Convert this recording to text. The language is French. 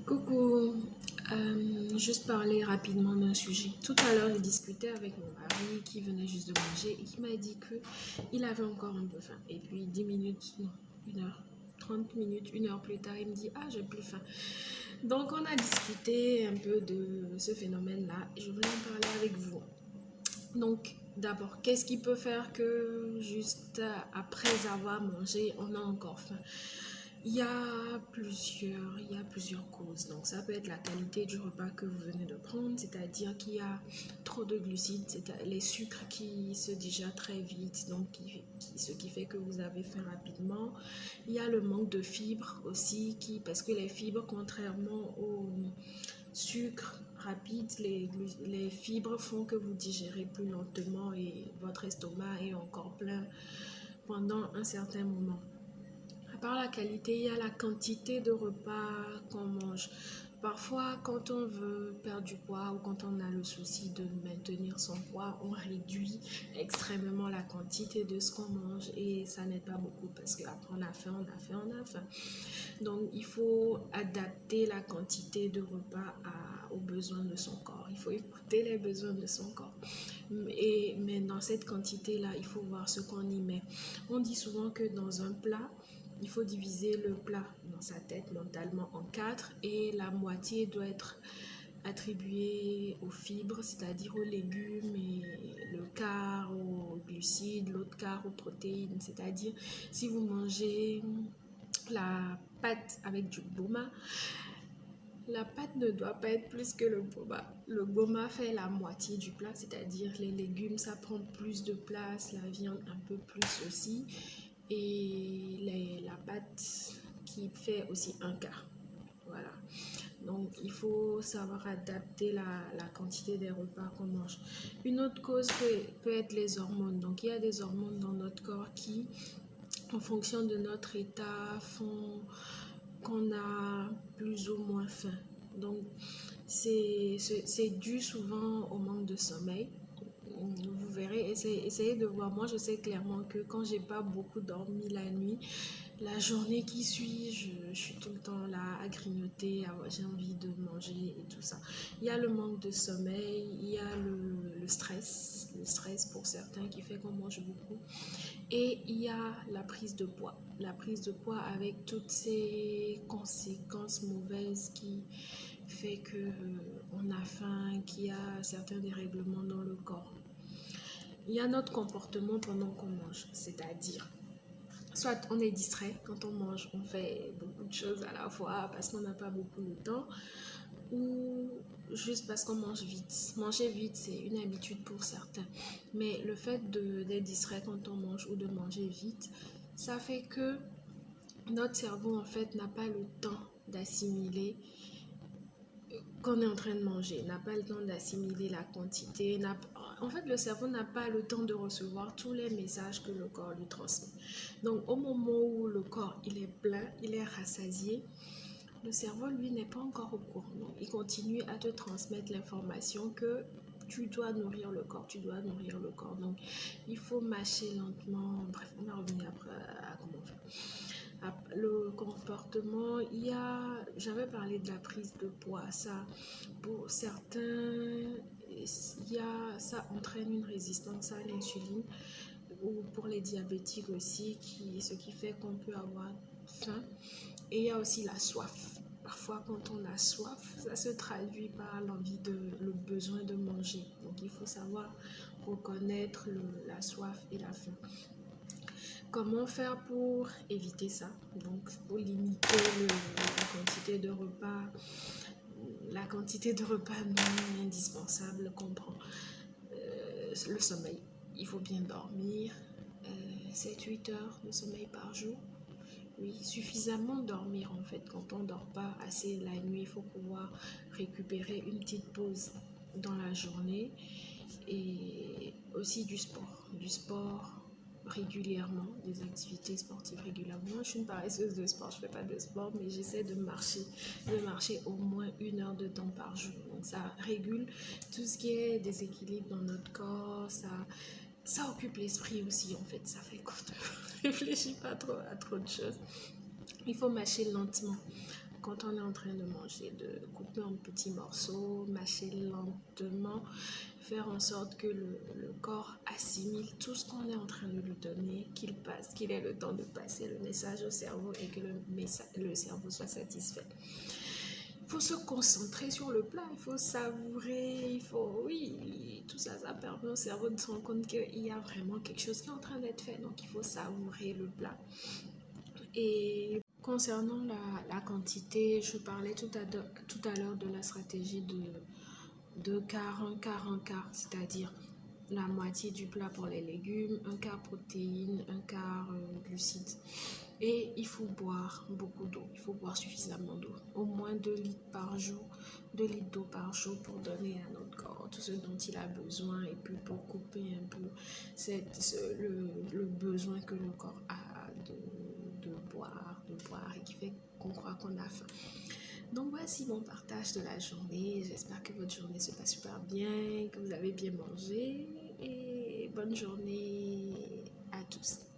Coucou, juste parler rapidement d'un sujet. Tout à l'heure, j'ai discuté avec mon mari qui venait juste de manger et qui m'a dit que il avait encore un peu faim. Et puis 10 minutes, non, 1 heure, 30 minutes, 1 heure plus tard, il me dit: Ah, j'ai plus faim. Donc, on a discuté un peu de ce phénomène-là et je voulais en parler avec vous. Donc, d'abord, qu'est-ce qui peut faire que juste après avoir mangé, on a encore faim? Il y a plusieurs causes. Donc, ça peut être la qualité du repas que vous venez de prendre, c'est-à-dire qu'il y a trop de glucides, les sucres qui se digèrent très vite, donc ce qui fait que vous avez faim rapidement. Il y a le manque de fibres aussi, parce que les fibres, contrairement au sucre rapide, les fibres font que vous digérez plus lentement et votre estomac est encore plein pendant un certain moment. À part la qualité, il y a la quantité de repas qu'on mange. Parfois, quand on veut perdre du poids ou quand on a le souci de maintenir son poids, on réduit extrêmement la quantité de ce qu'on mange et ça n'aide pas beaucoup parce qu'après on a faim. Donc, il faut adapter la quantité de repas aux besoins de son corps. Il faut écouter les besoins de son corps. Mais dans cette quantité-là, il faut voir ce qu'on y met. On dit souvent que dans un plat, il faut diviser le plat dans sa tête mentalement en 4 et la moitié doit être attribuée aux fibres, c'est-à-dire aux légumes, et le quart aux glucides, l'autre quart aux protéines. C'est-à-dire, si vous mangez la pâte avec du boma, la pâte ne doit pas être plus que le boma. Le boma fait la moitié du plat, c'est-à-dire les légumes, ça prend plus de place, la viande un peu plus aussi, et la pâte qui fait aussi un quart. Voilà. Donc, il faut savoir adapter la quantité des repas qu'on mange. Une autre cause peut être les hormones. Donc, il y a des hormones dans notre corps qui, en fonction de notre état, font qu'on a plus ou moins faim. Donc, c'est dû souvent au manque de sommeil. Vous verrez, essayez de voir. Moi, je sais clairement que quand j'ai pas beaucoup dormi la nuit, la journée qui suit, je suis tout le temps là à grignoter, j'ai envie de manger et tout ça. Il y a le manque de sommeil, il y a le stress pour certains qui fait qu'on mange beaucoup. Et il y a la prise de poids. La prise de poids avec toutes ces conséquences mauvaises qui fait que on a faim, qu'il y a certains dérèglements dans le corps. Il y a notre comportement pendant qu'on mange, c'est-à-dire soit on est distrait quand on mange, on fait beaucoup de choses à la fois parce qu'on n'a pas beaucoup de temps, ou juste parce qu'on mange vite. Manger vite, c'est une habitude pour certains. Mais le fait d'être distrait quand on mange ou de manger vite, ça fait que notre cerveau, en fait, n'a pas le temps d'assimiler qu'on est en train de manger, n'a pas le temps d'assimiler la quantité. En fait, le cerveau n'a pas le temps de recevoir tous les messages que le corps lui transmet. Donc, au moment où le corps il est plein, il est rassasié, le cerveau, lui, n'est pas encore au courant. Donc, il continue à te transmettre l'information que tu dois nourrir le corps, tu dois nourrir le corps. Donc, il faut mâcher lentement. Bref, on va revenir après à comment faire. Le comportement, j'avais parlé de la prise de poids. Ça, pour certains, ça entraîne une résistance à l'insuline, ou pour les diabétiques aussi, ce qui fait qu'on peut avoir faim. Et il y a aussi la soif. Parfois, quand on a soif, ça se traduit par le besoin de manger. Donc, il faut savoir reconnaître la soif et la faim. Comment faire pour éviter ça? Donc, pour limiter la quantité de repas non indispensables qu'on prend. Le sommeil. Il faut bien dormir. 7-8 heures de sommeil par jour. Oui, suffisamment dormir en fait. Quand on ne dort pas assez la nuit, il faut pouvoir récupérer une petite pause dans la journée. Et aussi du sport régulièrement, des activités sportives régulièrement. Moi, je suis une paresseuse de sport, je ne fais pas de sport, mais j'essaie de marcher au moins 1 heure de temps par jour. Donc ça régule tout ce qui est déséquilibre dans notre corps, ça occupe l'esprit aussi en fait, ça fait qu'on ne réfléchit pas trop à trop de choses. Il faut mâcher lentement quand on est en train de manger, de couper en petits morceaux, mâcher lentement, faire en sorte que le corps assimile tout ce qu'on est en train de lui donner, qu'il ait le temps de passer le message au cerveau et que le cerveau soit satisfait. Il faut se concentrer sur le plat, il faut savourer, oui, tout ça, ça permet au cerveau de se rendre compte qu'il y a vraiment quelque chose qui est en train d'être fait, donc il faut savourer le plat. Et concernant la quantité, je parlais tout à l'heure de la stratégie de quart, un quart, c'est-à-dire la moitié du plat pour les légumes, un quart protéines, un quart glucides. Et il faut boire beaucoup d'eau, il faut boire suffisamment d'eau, au moins 2 litres par jour, 2 litres d'eau par jour pour donner à notre corps tout ce dont il a besoin et puis pour couper un peu le besoin que le corps a de boire et qui fait qu'on croit qu'on a faim. Donc voici mon partage de la journée. J'espère que votre journée se passe super bien, que vous avez bien mangé et bonne journée à tous.